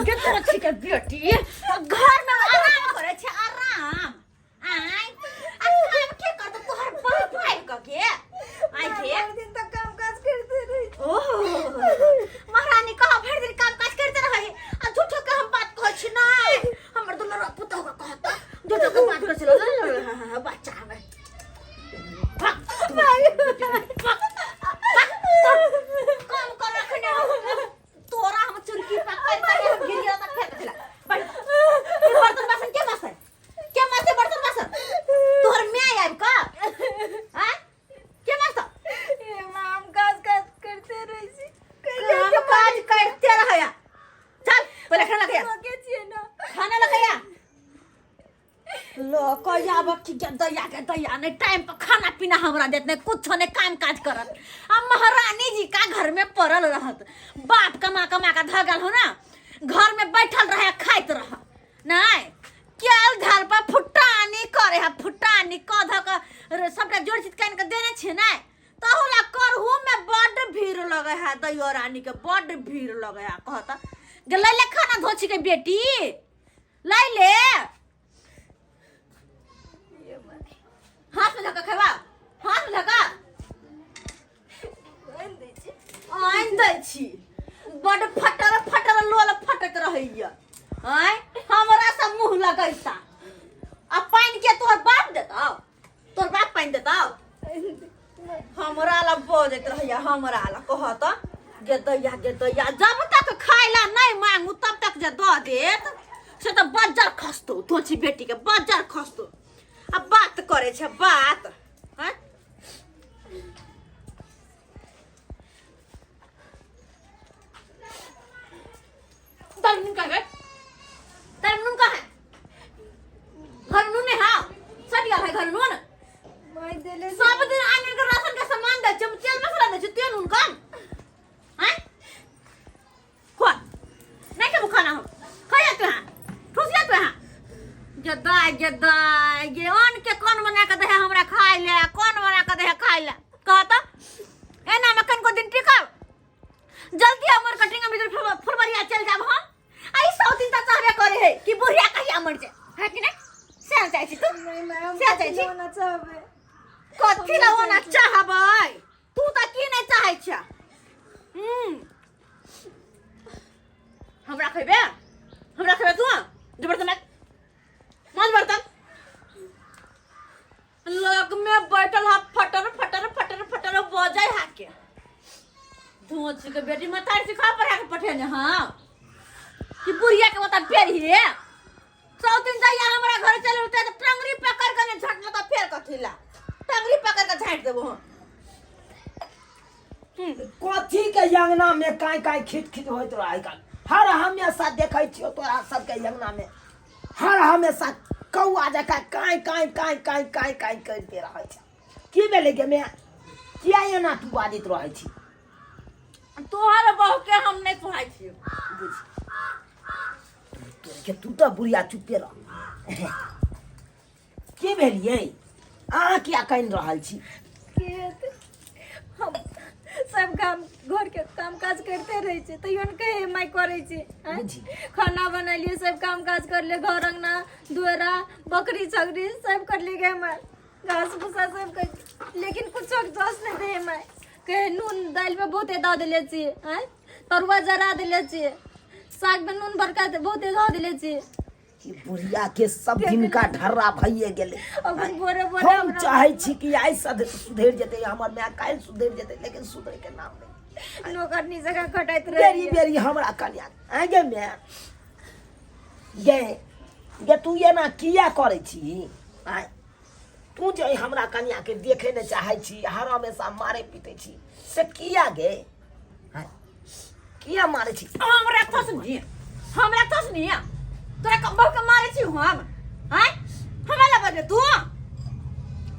कितना अच्छी के बेटी घर में आराम करे छे आराम आई काम के कर तो तोहर बाप आइ क के आई के दिन तक काम काज करते रही। ओह महारानी कहा भर दिन काम काज करते रही आ झूठो के हम बात कह छी नहीं हमर दुल्हा पुतौ का कहता झूठो के बात कर चलो बच्चा हमें काम कर रखने तोरा हम चुरकी पकड़ के हम गिरिया तक फेंक दिला बर्तन बासन के मासे बर्तन बासन तोहर में आइब का हां के मासा ये माम काज करते रही छी। काम काज करते रहया चल पहले खाना लगा के छिए ना खाना लगाया लो कहिया बच्ची के दया नहीं टाइम पर खाना पीना हमरा देत नहीं कुछ नहीं काम काज करत अब महारानी जी का घर में पड़ल रहत बाप कमा का धगल हो ना घर में बैठल रहे खाइत रह नहीं केल घर पर फुटानी करे है फुटानी कध का सबटा जोड़ चित कान के देने छे नहीं तहुला करहु में बड़ भीड़ लगे है दैयो रानी के बड़ भीड़ लगे है कहता ले ले खाना धोची के बेटी ले ले हाथ में धक्का खेवा हाथ में धक्का आइन दै छी बड़ फटर लोल फटक रहैया हैं हमरा से मुंह लगैता आ पानी के तोर बाप देता तोर बाप पानी देता हमरा ला बजत रहैया हमरा ला कहता गे दैया जब तक खाइला नहीं मांगू तब तक जे द देत से तो बज्जर खसतो तोची बेटी के बज्जर खसतो अब बात करे छे बात हैं तलमुन का है घर नून है हां सटिया है घर नून माई देले सब दिन आने के राशन का सामान दे चम तेल मसाला दे तेल नून का हैं को नहीं के खाना हो खाया तो हां ठुसिया तो हां जदाई ये अन के कौन बना के दे हमरा खाइ ले कौन बना के दे खाइ ले कहता एना में कन को दिन टिका जल्दी हमर कटिंग में फुलबरिया चल जाब हम आई सौ दिन तक चाहबे करे है कि बुढ़िया कहिया मर जाए है कि नहीं से चाहे छी तू नहीं मैम से चाहे छी होना चाहबे कथि ला होना चाहबै तू त की नहीं चाहे छ हमरा खइबे तू जबरदस्त मत बर्तन लग में बैठल हा फटर बजाय हाके धोच के बेटी मतार सिखा पढ़ा के पठेने हां कि बुढ़िया के बता पेरी है सौ दिन जाइया हमरा घर चले उते तो टंगरी पकड़ के ने झट लगा फेर कथिला टंगरी पकड़ के झाट देबो कथी के यंगना में काई खिट होइत रहे का हर हमेशा देखै छियो तोरा सब के यंगना में हर हमेशा कौआ जका काई करते रहे छ की भेले गे मैं किया एना तू बाजित रहे छी तोहर बहू के हम नहीं कहै छी बुझ तोरे के तू तो बुढ़िया चुपे रह की भेलिए आ क्या कइन रहल छी हम सब काम घर के काम काज करते रही छे तैयो न कहे माई करे छे खाना बनलिए सब काम काज कर ले घर अंगना दुआरा बकरी छगरी सब कर ले गए माई घास भूसा सब कर लेकिन कुछ जोश नहीं दे माई कहे नून दाल में बहुते दा देले छी हैं तरुआ जरा देले छी साग में नून बरका बहुते दा देले छी बुढ़िया के सब दिन का ढर्रा भइए गेले अब बोरे हम चाहे छी कि आई सुधर जते हमर माय काल सुधर जते लेकिन सुधर के नाम नहीं नौकरनी जगह खटाइत रही बेरी हमरा कन्या आगे में ये तू ये ना किया करे छी आ तू जे हमरा कन्या के देखे न चाहे छी हर हमेशा मारे पीटे छी से किया गे किया मारे छी हमरा थस नहीं तोरा बहु के मारे छी हम हैं हमरा ला बजबे तू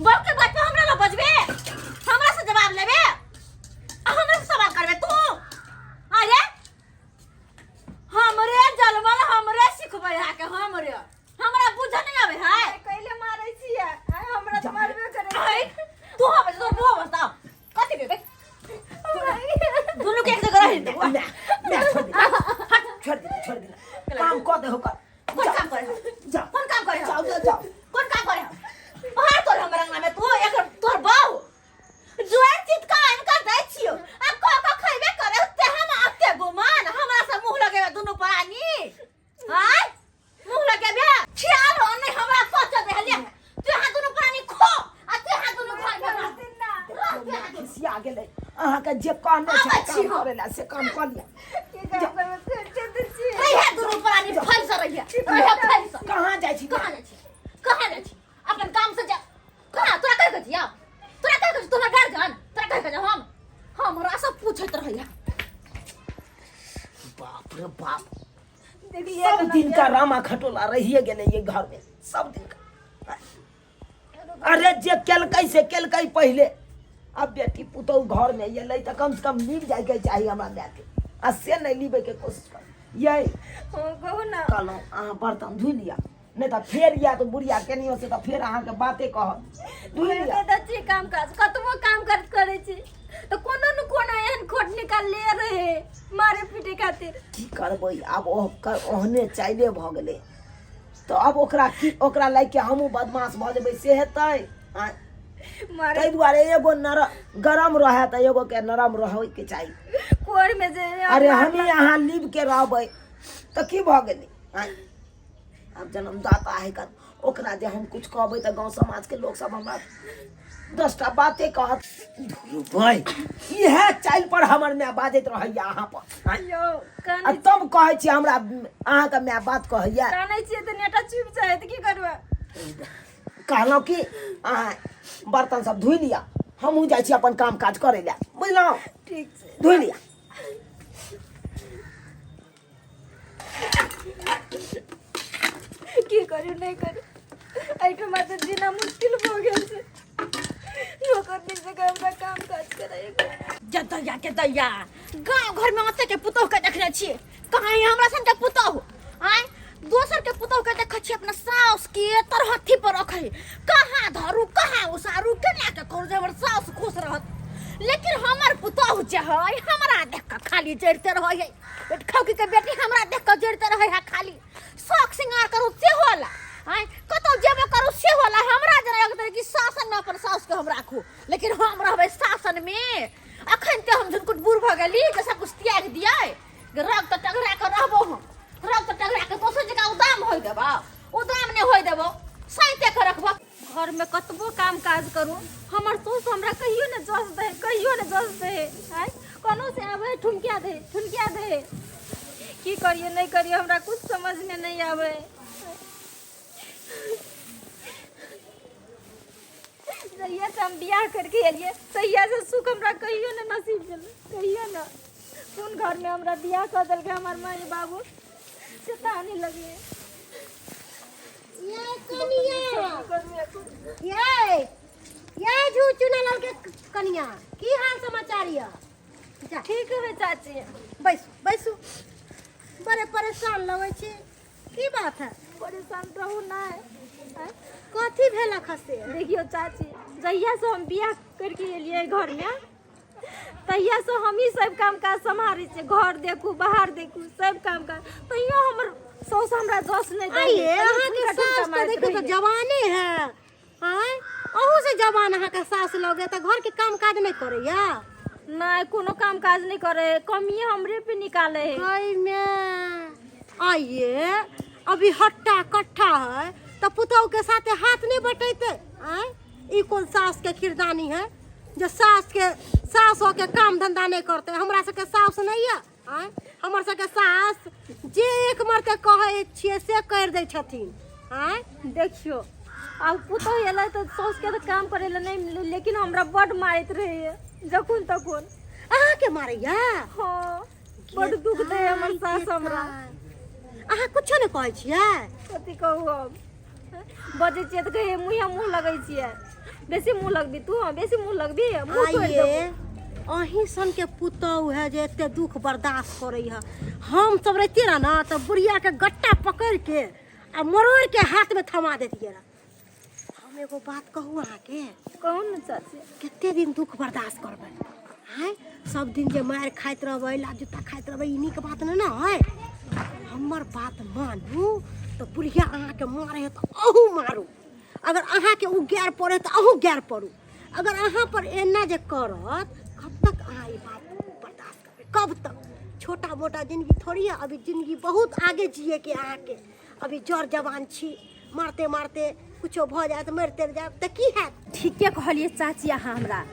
बहु के बात पे हमरा ला बजबे हमरा से जवाब लेबे हमरा से सवाल करबे तू अरे हमरे जलमल हमरे सिखबै हा के हमरा बुझ नहीं आवे है कैले मारे छी हमरा तो मारबे करे तू हम तो वो बता कथि बेबे दोनों के एक जगह रह मैं छोड़ दे काम कर दे होकर कौन काम करे जा कौन काम करे जाओ जाओ जाओ कौन काम करे बाहर तोर हमरा अंगना में तू एक तोर बाऊ जुआर चित काम कर दै छियो आ का खइबे करे ते हम आके गुमान हमरा से मुंह लगेबे दुनु प्राणी हाय मुंह लगेबे खियाल हो नहीं हमरा सोच दे ले तू हां दुनु प्राणी खो आ तू हां दुनु खा खिसिया गेलै अहाँ के जे कहने छै काम करे ला से काम कर लिया की काम करबे करते दै छी हे हे दुनु प्राणी फल से रहिए हे फल से कहाँ जाइ छी कहां जाइ छी अपन काम से जा कहां तोरा कह गथिया तोरा कह गथिया तोरा घर जान तोरा कह जा हमरा सब पूछत रहिया बाप रे बाप देखिए सब दिन का रामा खटोला रहिए गेले ये घर में सब दिन का अरे जे केलकै से केलकै पहले अब बेटी पुतौ घर में ये लै त कम से कम लीव जाय के चाहिए हमरा दे के आ से नहीं लीवे के कोशिश कर ये हो कहू ना कहलौं अहाँ बर्तन धुइ लिया नहीं तो फिर या तो बुढ़िया केनियो से तो फिर अहाँ के बातें कहत धुइ लिया करते दै छी काम काज कतबो काम करे छी तो कोनो न कोनो एहन खोट निकाल ले रहे मारे पीटे खातिर की करबै अब ओहने चाइले भ गेलै तो अब ओकरा लाग के हमहूँ बदमाश भ जेबै से हेतै आँय मारे ताहि दुआरे एगो गरम रहे तो एगो के नरम रहे के चाहिए कोर में जे अरे हम यहाँ लीव के रहबै तो की भ गेलै आँय अब जन्मदाता है कर ओकरा जे हम कुछ कहबै तो गांव समाज के लोग सब हमरा 10टा बातें कहत भाई इहे चाइल पर हमर माय बाजैत रहैया अहाँ पर आँय? यो आ काने तब कहै छी हमरा अहाँ के माय बात कहैया काने छी त नेटा चुप जाए त की करबा कहलौं कि अहाँ बर्तन सब धुइ लिया हमहूँ जाइ छी अपन काम काज करे ला बुझलौं ठीक छै धुइ लिया की करू नहीं करू ऐठो मात्र जीना मुश्किल हो गेल छै नौकर दिन से हमरा काम काज कराए जतया के दैया गांव घर में आते के पुतोह के देखने छी कहां है हमरा सन के पुतोह आय दोसर के पुतोह के देख छी अपना सास के तरहथी पर रखे कहां धरू कहां उसारू केना के कर जे हमर सास खुश रहत लेकिन हमर पुतोह जे है हमरा देख के खाली जड़ते रहे है बेट खौकी के बेटी हमरा देख के जड़ते रहे है खाली शौक सिंगार करू से होला आय कतो जेबे करू से होला हमरा जना लगते कि शासन में अपन सास के हम राखू लेकिन हम रहबे शासन में अखन ते हम झुनकुट बूढ़ भ गेली के सब कुछ त्याग दियै रग त टगरा के रहबो हम रग त टगरा के दोसर जगह उदाम होय देबो उदाम ने होय देबो साइते के रखबो घर में कतबो काम काज करू हमर सास हमरा कहियो ने जस दे आय कोनो से आवे ठुनकिया दे की करिए नहीं करिए हमरा कुछ समझ में नहीं आवे जहिया से हम बियाह करके एलिए तहिया से सुख हमरा कहियो न नसीब भेल कहियो न कोन घर में हमरा बियाह कर देलके हमर माय बाबू शैतानी लगे ये कनिया ये जू चुना लाल के कनिया की हाल समाचार ये जा ठीक है चाची बैसू बड़े परेशान लगे छी की बात है परेशान रहू ना कथी भेला खसे देखियो चाची जहिया से हम बियाह करके एलिए घर में तहिया से हम ही सब काम काज संभाले छे घर देखू बाहर देखू सब काम काज तहियो हमर सास हमरा जस नहीं दे आइए अहाँ के सास तो देखो तो जवाने है हां अहू से जवान अहाँ के सास लगे तो घर के काम काज नहीं करैया नहीं कोनो काम काज नहीं करे कमी हमरे पे निकाले है हाय में आइए अभी हट्टा कट्ठा है तो पुतौ के साथे हाथ नहीं बटेते आय ई कौन सास के खिरदानी है जो सास हो के काम धंधा नहीं करते हमरा सके सास नहीं है आय हमर सके सास जे एक मरते कहे छिए से कर दै छथिन आय देखियो अब पुतो एला तो सास के तो काम करे ले नहीं मिले लेकिन हमरा बड मारत रहे जखुन तखुन अहाँ के मारैया हां बड दुख दे हमर सास हमरा अहाँ कुछ नहीं कहै छिए कथी कहू अब बजे छिए त कहे मुंह लगै छिए बेसी मुंह लगबी तू बेसी मुंह लगबी मुंह तोड़ देबो अहीं सन के पुतौ है जे एते दुख बर्दाश्त करे है हम सब रहते रह ना तो बुढ़िया के गट्टा पकड़ के आ मरोड़ के हाथ में थमा देतिए हम एगो बात कहू अहाँ के कहू न चाची कितने दिन दुख बर्दाश्त करबै हैं सब दिन जे मार खाइत रहबै ला जूता खाइत रहबै इन्हीं के बात न है हमर बात मानू तो बुढ़िया अहाँ के मारे है तो अहू मारू, अगर अहाँ के उ गैर पड़े तो अहू गैर पड़ू। अगर अहाँ पर एना जे करत कब तक अहाँ ये बात बर्दाश्त करबे, कब तक? छोटा मोटा जिंदगी थोड़ी है, अभी जिंदगी बहुत आगे जिए के अहाँ के। अभी जर जवान छी, मारते मारते कुछो भ जाए तो मरते जाए तो की है? ठीके कहलिए चाची अहाँ हमरा।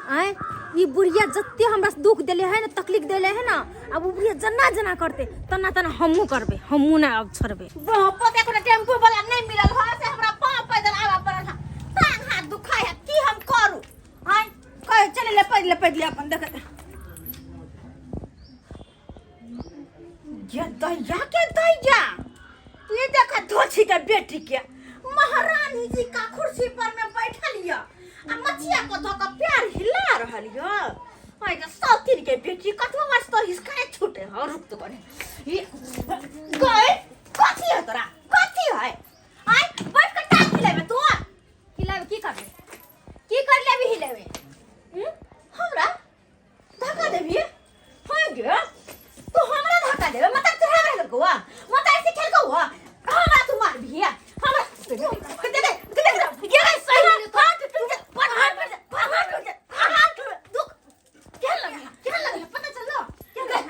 आय ई बुढ़िया जत्ते हमरा दुख देले है ना, तकलीफ देले है ना, अब उ बुढ़िया जना जना करते तना तना हमहू करबे, हमहू ना अब छोड़बे। पते को टेम्पू वाला नहीं मिलल घर से हमरा पांव पैदल आवा पड़ल है, टांग हाथ दुखाय है, की हम करू? आय कह चले ले पैदल अपन देख ये दैया ये देखा धोछी के बेटी के महारानी जी का कुर्सी पर में बैठल हिया आ मछिया को धो के पैर हिला रहल हिया। आय के सौतीन के बेटी कतवा वास तो हिसका छूटे ह रुक तो करे ये गए कथी है तोरा कथी है? आय बैठ के टांग हिलावे तू हिलावे की कर लेबी हिलावे? हमरा धक्का देबी होय गे तू हमरा धक्का देबे मतलब तोरा रहल गोवा मत ऐसे खेल को हुआ हमरा तू मार भी है हमरा दे ये सही हाथ दुख क्या लगे पता चलो गए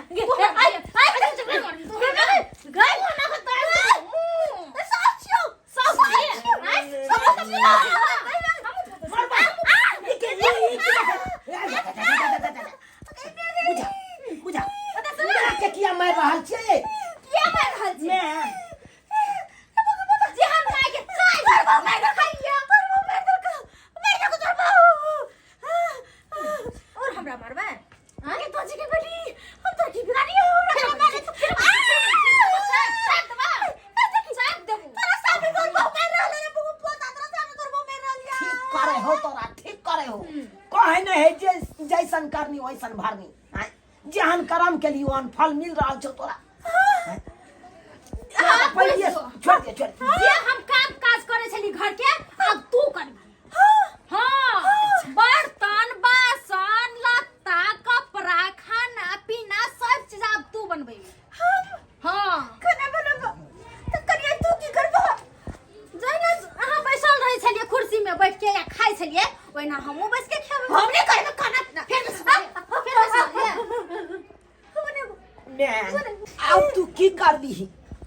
ना किया मैं रहल छे जैसन करनी वैसन भरनी। जहन कर्म के लिए वहन फल मिल रहा छो तोरा। पहले छोड़ दे जे हम काम काज करे छली घर के अब तू कर। हां बर्तन बासन लत्ता कपड़ा खाना पीना सब चीज अब तू बनबे। हां खाना बनबो त करिए तू की करबो? जइना अहाँ बैसल रहे छलिए कुर्सी में बैठ के या खाइ छलिए ओइना हमहू बैठ के खाबे। हमने कहना खाना अब तू की करबी?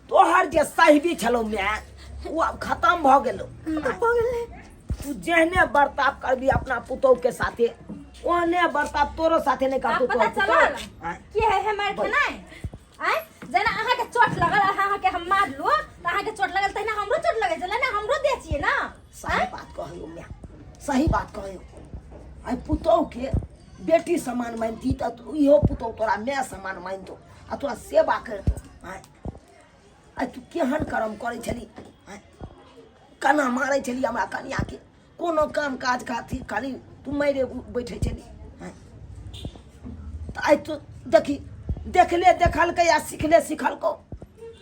तोहर जे साहिबी छलो मैं वो अब खत्म भ गेलो। तू जेहने बर्ताव करबी अपना पुतौ के साथे ओहने बर्ताव तोरो साथे नहीं कर। पता चलल के है हमार के नहीं? आय जना अहाँ के चोट लगल अहाँ के हम मार लो त अहाँ के चोट लगल तइना हमरो चोट लगे जला ना हमरो दे छिए ना। सही बात कहयो मैं, सही बात कहयो। आई पुतौ के बेटी समान मानती त तू इहो पुतौ तोरा मैं समान मानतो आ तोरा सेवा करतो। आई तू केहन कर्म करे छली? कना मारे छली हमरा कनिया के? कोनो काम काज खाती खाली तू मारे बैठे छली? त आई तू देखी देखले देखल के या सिखले सिखल को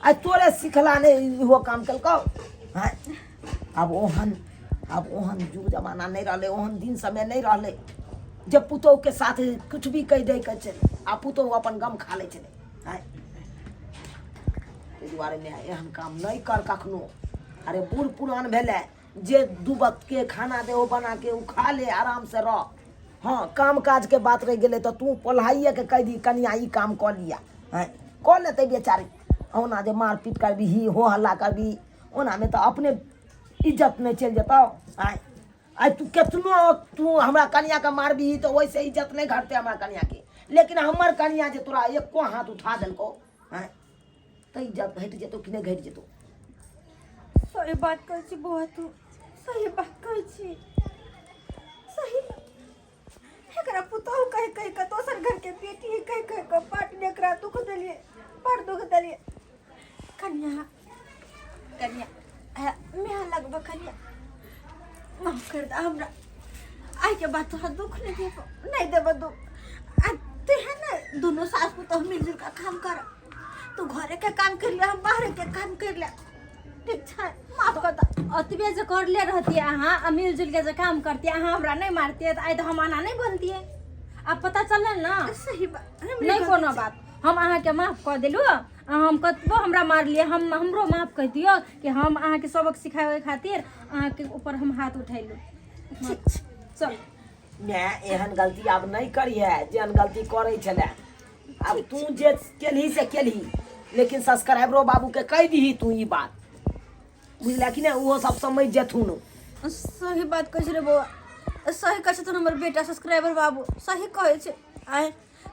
आई तोरे सिखला ने इहो काम कलको। अब ओहन जुग जमाना नहीं रहले, ओहन दिन समय नहीं रहले जब पुतौ के साथ कुछ भी कह दे के चले आ पुतौ अपन गम खा ले चले। ताहि दुआरे में एहन काम नहीं कर कखनो। अरे बूढ़ पुरान भेले जे दू वक्त के खाना दे बना के उ खा ले आराम से रह। हाँ काम काज के बात रह गेले तो तू पोल्हाइए के कह दी कनिया ई काम कर लिया कह लेते बेचारी। ओना जे मार पीट करबी ही हो हल्ला करबी ओना में तो अपने इज्जत नहीं चल जता। आई तू केतनो तू हमरा कनिया के मारबी तो वैसे इज्जत नहीं घटते हमरा कनिया के। लेकिन हमर कनिया जे तोरा एको हाथ उठा देलको तो इज्जत घट जेतो कि नहीं घट जेतो? सही बात कहै छी बौआ, तू सही बात कहै छी। सही एकरा पुतौ कह के दोसर घर के बेटी कह के पाट एकरा दुख देलिए, बड़ दुख देलिए। कन्या मैं लगबा कन्या माफ कर दे हमरा। आई के बात तोरा दुख नहीं देबो दुख। तू है ना दोनों सास पुतौ मिलजुल का काम कर। तू घरे के काम कर ले, हम बाहर के काम कर ले। ठीक है माफ कर दे। अतबे जे कर ले रहती अहाँ मिलजुल के जे काम करती अहाँ हमरा नहीं मारती तो आई तो हम आना नहीं बोलती है। अब पता चल ना? सही बात नहीं कोनो बात। हम अहाँ के माफ कर दिलू हम कतबो हमरा मार लिए हमरो माफ कर दियो कि हम अहाँ के सबक सिखावे खातिर अहाँ के ऊपर हम हाथ उठैलू चल मैं एहन गलती अब नहीं करिए जेहन गलती करे छले अब तू जे केलही से केलही लेकिन सब्सक्राइबरो बाबू के कह दीही तू ई बात बुझला कि ना वो सब समझ जेथुन सही बात कहै रे बौआ सही कहै छ हमर बेटा सब्सक्राइबर बाबू सही कहै छै आय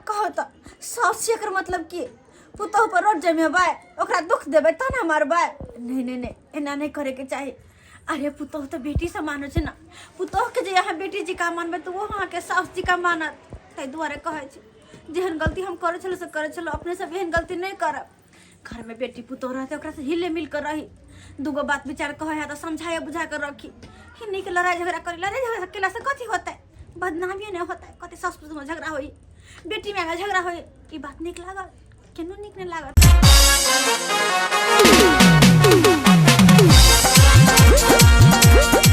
कहो त सास एकर मतलब की पुतहु पर रोड जमेबै ओकरा दुख देबै तना मारबै नहीं एना नहीं करे के चाही अरे पुतहु तो बेटी से मानो छै ना पुतहु के जे यहाँ बेटी जी का मानबै तो वो अहाँ के सास जी का मानत ताहि दुआरे कहै छै जेहन गलती हम करे छलो से करे छलो अपने से एहन गलती नहीं करब घर में बेटी पुतहु रहते ओकरा से हिले मिल कर रही दूगो बात विचार कहे है तो समझाए बुझा कर रखी हिन्नी के लड़ाई झगड़ा करी लड़ाई झगड़ा केला से कथी होता है बदनामी नहीं होता है कथी सास में झगड़ा होई बेटी में झगड़ा होई ई बात निक लागल केनो निक नहीं लागल